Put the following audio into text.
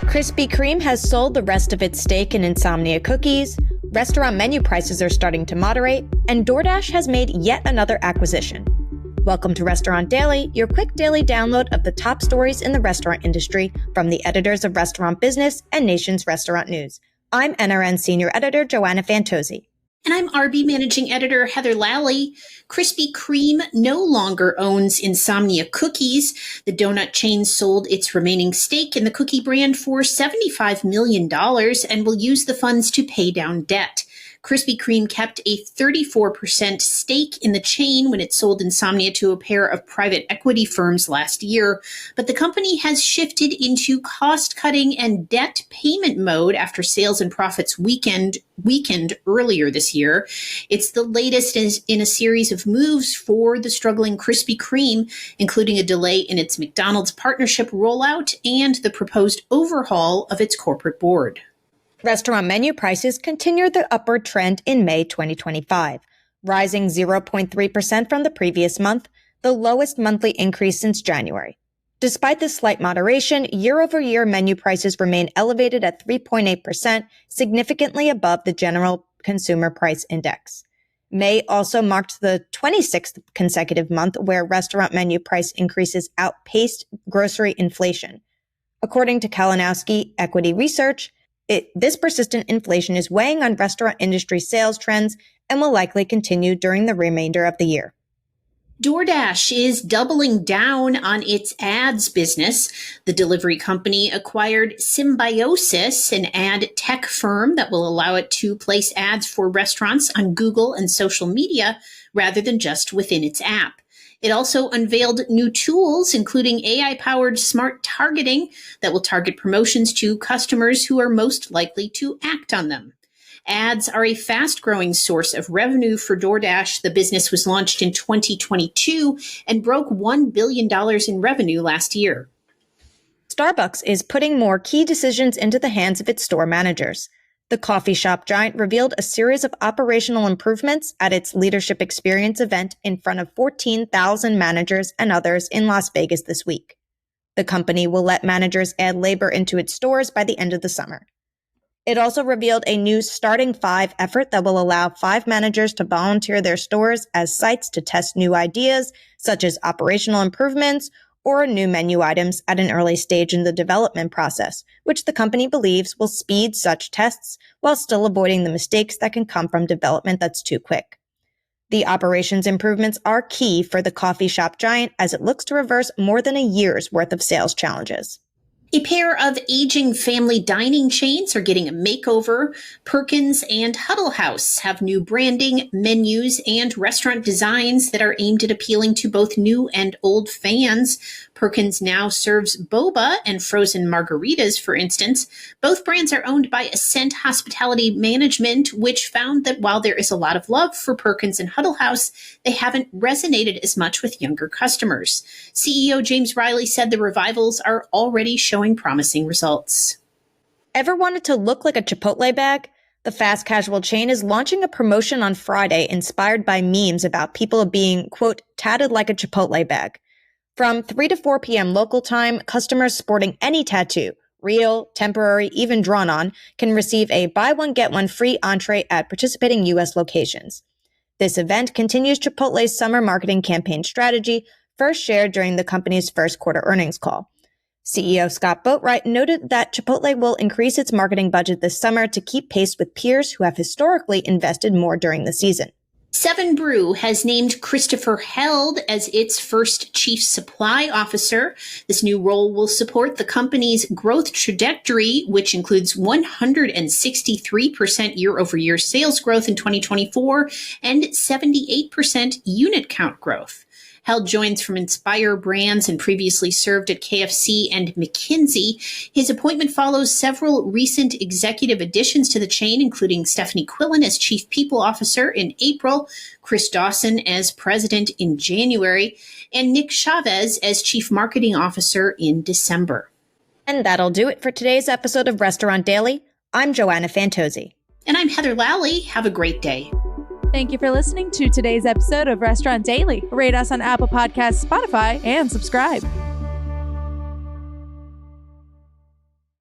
Krispy Kreme has sold the rest of its stake in Insomnia Cookies, restaurant menu prices are starting to moderate, and DoorDash has made yet another acquisition. Welcome to Restaurant Daily, your quick daily download of the top stories in the restaurant industry from the editors of Restaurant Business and Nation's Restaurant News. I'm NRN Senior Editor Joanna Fantozzi. And I'm RB Managing Editor Heather Lally. Krispy Kreme no longer owns Insomnia Cookies. The donut chain sold its remaining stake in the cookie brand for $75 million and will use the funds to pay down debt. Krispy Kreme kept a 34% stake in the chain when it sold Insomnia to a pair of private equity firms last year, but the company has shifted into cost-cutting and debt payment mode after sales and profits weakened earlier this year. It's the latest in a series of moves for the struggling Krispy Kreme, including a delay in its McDonald's partnership rollout and the proposed overhaul of its corporate board. Restaurant menu prices continued their upward trend in May 2025, rising 0.3% from the previous month, the lowest monthly increase since January. Despite this slight moderation, year-over-year menu prices remain elevated at 3.8%, significantly above the general consumer price index. May also marked the 26th consecutive month where restaurant menu price increases outpaced grocery inflation. According to Kalinowski Equity Research, this persistent inflation is weighing on restaurant industry sales trends and will likely continue during the remainder of the year. DoorDash is doubling down on its ads business. The delivery company acquired Symbiosis, an ad tech firm that will allow it to place ads for restaurants on Google and social media rather than just within its app. It also unveiled new tools, including AI-powered smart targeting that will target promotions to customers who are most likely to act on them. Ads are a fast-growing source of revenue for DoorDash. The business was launched in 2022 and broke $1 billion in revenue last year. Starbucks is putting more key decisions into the hands of its store managers. The coffee shop giant revealed a series of operational improvements at its Leadership Experience event in front of 14,000 managers and others in Las Vegas this week. The company will let managers add labor into its stores by the end of the summer. It also revealed a new Starting 5 effort that will allow 5 managers to volunteer their stores as sites to test new ideas, such as operational improvements or new menu items at an early stage in the development process, which the company believes will speed such tests while still avoiding the mistakes that can come from development that's too quick. The operations improvements are key for the coffee shop giant as it looks to reverse more than a year's worth of sales challenges. A pair of aging family dining chains are getting a makeover. Perkins and Huddle House have new branding, menus, and restaurant designs that are aimed at appealing to both new and old fans. Perkins now serves boba and frozen margaritas, for instance. Both brands are owned by Ascent Hospitality Management, which found that while there is a lot of love for Perkins and Huddle House, they haven't resonated as much with younger customers. CEO James Riley said the revivals are already showing promising results. Ever wanted to look like a Chipotle bag? The fast casual chain is launching a promotion on Friday inspired by memes about people being, quote, tatted like a Chipotle bag. From 3 to 4 p.m. local time, customers sporting any tattoo, real, temporary, even drawn on, can receive a buy one, get one free entree at participating U.S. locations. This event continues Chipotle's summer marketing campaign strategy, first shared during the company's first quarter earnings call. CEO Scott Boatwright noted that Chipotle will increase its marketing budget this summer to keep pace with peers who have historically invested more during the season. 7 Brew has named Christopher Held as its first chief supply officer. This new role will support the company's growth trajectory, which includes 163% year-over-year sales growth in 2024 and 78% unit count growth. Held joins from Inspire Brands and previously served at KFC and McKinsey. His appointment follows several recent executive additions to the chain, including Stephanie Quillen as Chief People Officer in April, Chris Dawson as President in January, and Nick Chavez as Chief Marketing Officer in December. And that'll do it for today's episode of Restaurant Daily. I'm Joanna Fantozzi. And I'm Heather Lally. Have a great day. Thank you for listening to today's episode of Restaurant Daily. Rate us on Apple Podcasts, Spotify, and subscribe.